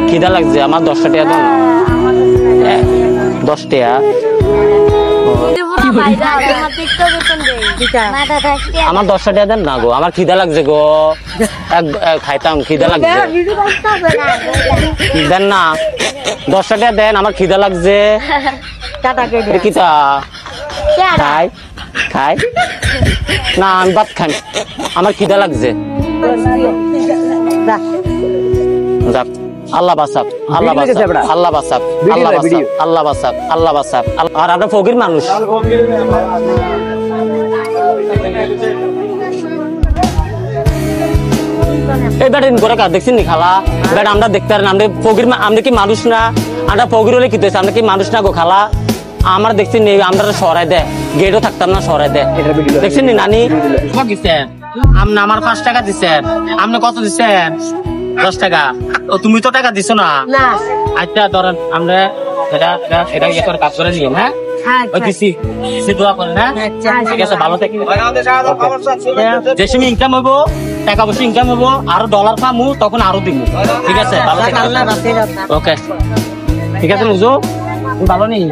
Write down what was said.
খিদা লাগছে আমার 10টা টাকা দাও 10 টাকা আমার 10টা টাকা দেন না গো আমার খিদা লাগছে গো খাইতাম খিদা লাগছে দেন না 10টা টাকা দেন আমার খিদা লাগছে কিতা খাই খাই না আমি ভাত খাই আমার খিদা লাগছে যাক আল্লাহ বাসাক আল্লাহ বাসাক আল্লাহ বাসাক আল্লাহ বাসাক আল্লাহ বাসাক আল্লাহ বাসাক আর আমরা ফকির মানুষ এই বেটা করে কাজ দেখছেন নি খালা বেটা আমরা দেখতে পারেন আমরা ফকির আমরা কি মানুষ না আমরা ফকির হলে কি আমরা কি মানুষ না গো খালা আমার দেখছি নি আমরা সরাই দেয় গেটও থাকতাম না সরাই দেয় দেখছেন নি নানি আপনি আমার 5 টাকা দিচ্ছেন আপনি কত দিচ্ছেন 10 টাকা তুমি তো টাকা দিছো না আচ্ছা ধরেন আমরা এটা ইয়ে করে কাজ করে নিয়ে হ্যাঁ দোয়া করেন হ্যাঁ ঠিক আছে ভালো থাকি যে সময় ইনকাম হবো টাকা পয়সা ইনকাম হবো আরো ডলার পামু তখন আরো দিব ঠিক আছে ভালো ওকে ঠিক আছে বুঝো ভালো নেই